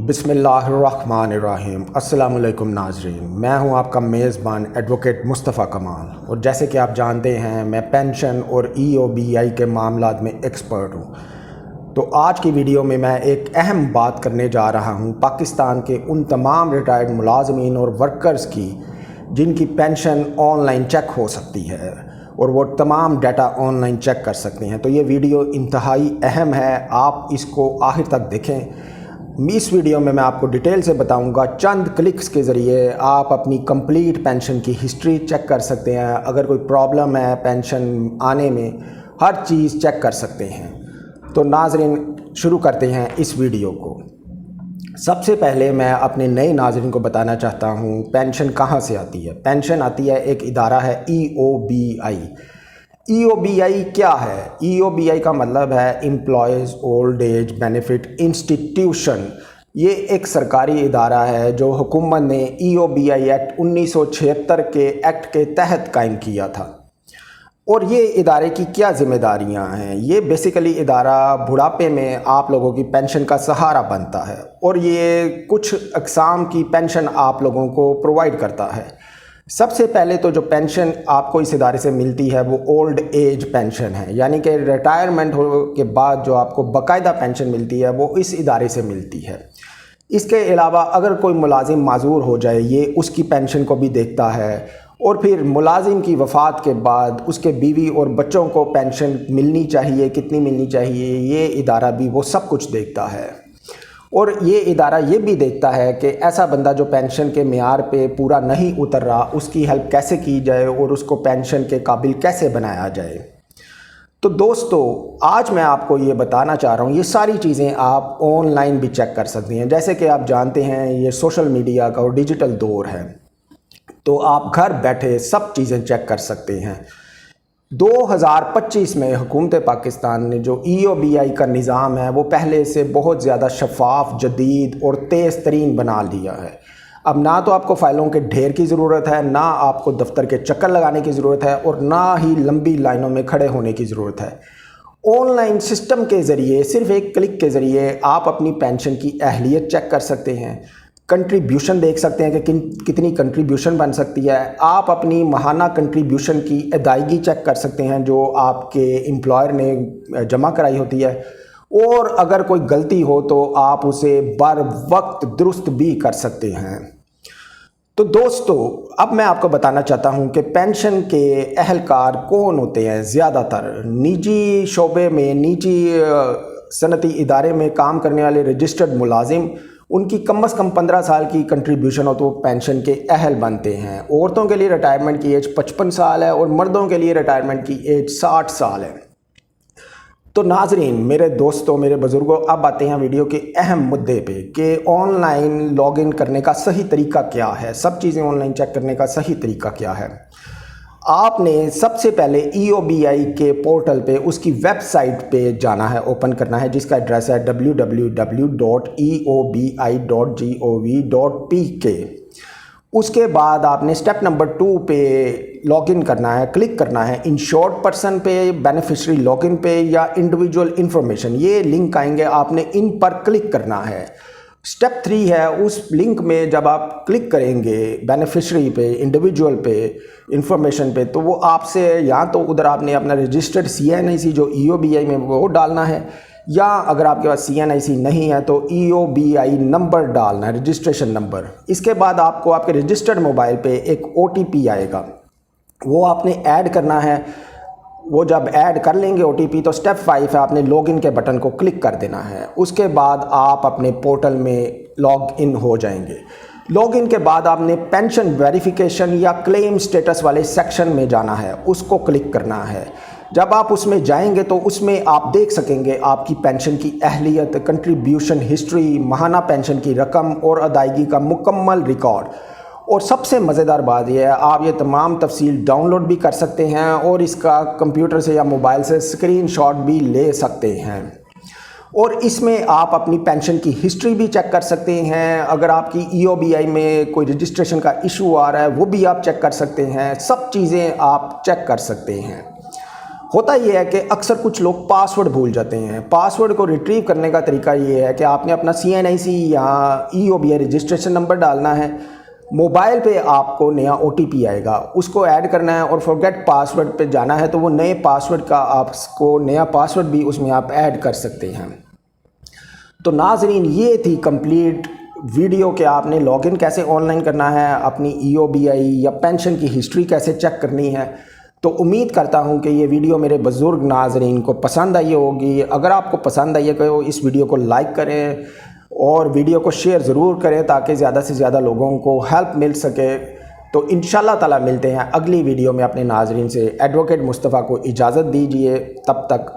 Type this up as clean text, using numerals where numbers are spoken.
बिस्मिल्लाहिर्रहमानिर्रहीम। अस्सलाम वालेकुम नाज़रीन, मैं हूं आपका मेज़बान एडवोकेट मुस्तफ़ा कमाल और जैसे कि आप जानते हैं मैं पेंशन और EOBI के मामलात में एक्सपर्ट हूं। तो आज की वीडियो में मैं एक अहम बात करने जा रहा हूं पाकिस्तान के उन तमाम रिटायर्ड मुलाजमीन और वर्कर्स की जिनकी पेंशन ऑनलाइन चेक हो सकती है और वो तमाम डाटा ऑनलाइन चेक कर सकते हैं। तो ये वीडियो इंतहाई अहम है, आप इसको आखिर तक देखें। इस वीडियो में मैं आपको डिटेल से बताऊंगा, चंद क्लिक्स के ज़रिए आप अपनी कंप्लीट पेंशन की हिस्ट्री चेक कर सकते हैं। अगर कोई प्रॉब्लम है पेंशन आने में, हर चीज़ चेक कर सकते हैं। तो नाज़रीन शुरू करते हैं इस वीडियो को। सबसे पहले मैं अपने नए नाज़रीन को बताना चाहता हूँ पेंशन कहाँ से आती है। पेंशन आती है, एक इदारा है EOBI। EOBI क्या है? EOBI का मतलब है employees old age benefit institution. ये एक सरकारी इदारा है जो हुकूमत ने EOBI एक्ट 1976 के एक्ट के तहत कायम किया था। और ये इदारे की क्या ज़िम्मेदारियां हैं? ये बेसिकली इदारा बुढ़ापे में आप लोगों की पेंशन का सहारा बनता है और ये कुछ अक़साम की पेंशन आप लोगों को प्रोवाइड करता है। सबसे पहले तो जो पेंशन आपको इस इदारे से मिलती है वो ओल्ड एज पेंशन है, यानी कि रिटायरमेंट हो के बाद जो आपको बाकायदा पेंशन मिलती है वो इस इदारे से मिलती है। इसके अलावा अगर कोई मुलाजिम माजूर हो जाए ये उसकी पेंशन को भी देखता है और फिर मुलाजिम की वफ़ात के बाद उसके बीवी और बच्चों को पेंशन मिलनी चाहिए, कितनी मिलनी चाहिए, ये इदारा भी वो सब कुछ देखता है। और ये इदारा ये भी देखता है कि ऐसा बंदा जो पेंशन के मेयार पे पूरा नहीं उतर रहा उसकी हेल्प कैसे की जाए और उसको पेंशन के काबिल कैसे बनाया जाए। तो दोस्तों आज मैं आपको ये बताना चाह रहा हूँ, ये सारी चीज़ें आप ऑनलाइन भी चेक कर सकती हैं। जैसे कि आप जानते हैं ये सोशल मीडिया का और डिजिटल दौर है, तो आप घर बैठे सब चीज़ें चेक कर सकते हैं। 2025 में हुकूमत पाकिस्तान ने जो EOBI का निज़ाम है वो पहले से बहुत ज़्यादा शफाफ, जदीद और तेज़ तरीन बना लिया है। अब ना तो आपको फ़ाइलों के ढेर की ज़रूरत है, ना आपको दफ्तर के चक्कर लगाने की ज़रूरत है और ना ही लंबी लाइनों में खड़े होने की ज़रूरत है। ऑनलाइन सिस्टम के ज़रिए सिर्फ एक क्लिक के ज़रिए आप अपनी पेंशन की अहलियत चेक कर सकते हैं, कंट्रीब्यूशन देख सकते हैं कि कितनी कंट्रीब्यूशन बन सकती है। आप अपनी माहाना कंट्रीब्यूशन की अदायगी चेक कर सकते हैं जो आपके एम्प्लॉयर ने जमा कराई होती है और अगर कोई गलती हो तो आप उसे बर वक्त दुरुस्त भी कर सकते हैं। तो दोस्तों अब मैं आपको बताना चाहता हूं कि पेंशन के अहलकार कौन होते हैं। ज़्यादातर निजी शोबे में, निजी सनती इदारे में काम करने वाले रजिस्टर्ड मुलाजिम, उनकी कम से कम 15 साल की कंट्रीब्यूशन हो तो पेंशन के अहल बनते हैं। औरतों के लिए रिटायरमेंट की एज 55 साल है और मर्दों के लिए रिटायरमेंट की एज 60 साल है। तो नाजरीन, मेरे दोस्तों, मेरे बुजुर्गों, अब आते हैं वीडियो के अहम मुद्दे पे कि ऑनलाइन लॉगिन करने का सही तरीका क्या है, सब चीज़ें ऑनलाइन चेक करने का सही तरीका क्या है। आपने सबसे पहले EOBI के पोर्टल पे उसकी वेबसाइट पे जाना है, ओपन करना है, जिसका एड्रेस है www.eobi.gov.pk। उसके बाद आपने स्टेप नंबर 2 पे लॉगिन करना है, क्लिक करना है इंश्योर्ड पर्सन पे, बेनिफिशरी लॉगिन पे या इंडिविजुअल इंफॉर्मेशन, ये लिंक आएंगे, आपने इन पर क्लिक करना है। स्टेप 3 है, उस लिंक में जब आप क्लिक करेंगे बेनिफिशरी पे, इंडिविजुअल पे, इंफॉर्मेशन पे, तो वो आपसे या तो उधर आपने अपना रजिस्टर्ड CNIC जो EOBI में वो डालना है, या अगर आपके पास CNIC नहीं है तो EOBI नंबर डालना है, रजिस्ट्रेशन नंबर। इसके बाद आपको आपके रजिस्टर्ड मोबाइल पे एक OTP आएगा, वो आपने ऐड करना है। वो जब ऐड कर लेंगे OTP तो स्टेप 5 है, आपने लॉगिन के बटन को क्लिक कर देना है। उसके बाद आप अपने पोर्टल में लॉग इन हो जाएंगे। लॉगिन के बाद आपने पेंशन वेरिफिकेशन या क्लेम स्टेटस वाले सेक्शन में जाना है, उसको क्लिक करना है। जब आप उसमें जाएंगे तो उसमें आप देख सकेंगे आपकी पेंशन की अहलियत, कंट्रीब्यूशन हिस्ट्री, माहाना पेंशन की रकम और अदायगी का मुकम्मल रिकॉर्ड। और सबसे मज़ेदार बात यह है, आप ये तमाम तफसील डाउनलोड भी कर सकते हैं और इसका कंप्यूटर से या मोबाइल से स्क्रीनशॉट भी ले सकते हैं। और इसमें आप अपनी पेंशन की हिस्ट्री भी चेक कर सकते हैं। अगर आपकी EOBI में कोई रजिस्ट्रेशन का इशू आ रहा है वो भी आप चेक कर सकते हैं। सब चीज़ें आप चेक कर सकते हैं। ہوتا یہ ہے کہ اکثر کچھ لوگ پاسورڈ بھول جاتے ہیں. پاسورڈ کو ریٹریو کرنے کا طریقہ یہ ہے کہ آپ نے اپنا CNIC یا EOBI رجسٹریشن نمبر ڈالنا ہے. موبائل پہ آپ کو نیا OTP آئے گا, اس کو ایڈ کرنا ہے اور فورگیٹ پاسورڈ پہ جانا ہے, تو وہ نئے پاسورڈ کا آپ کو نیا پاسورڈ بھی اس میں آپ ایڈ کر سکتے ہیں. تو ناظرین یہ تھی کمپلیٹ ویڈیو کہ آپ نے لاگ ان کیسے آن لائن کرنا ہے, اپنی EOBI یا پینشن کی ہسٹری کیسے چیک کرنی ہے. تو امید کرتا ہوں کہ یہ ویڈیو میرے بزرگ ناظرین کو پسند آئی ہوگی. اگر آپ کو پسند آئی ہے تو اس ویڈیو کو لائک کریں اور ویڈیو کو شیئر ضرور کریں تاکہ زیادہ سے زیادہ لوگوں کو ہیلپ مل سکے. تو انشاءاللہ تعالی ملتے ہیں اگلی ویڈیو میں اپنے ناظرین سے. ایڈوکیٹ مصطفیٰ کو اجازت دیجیے, تب تک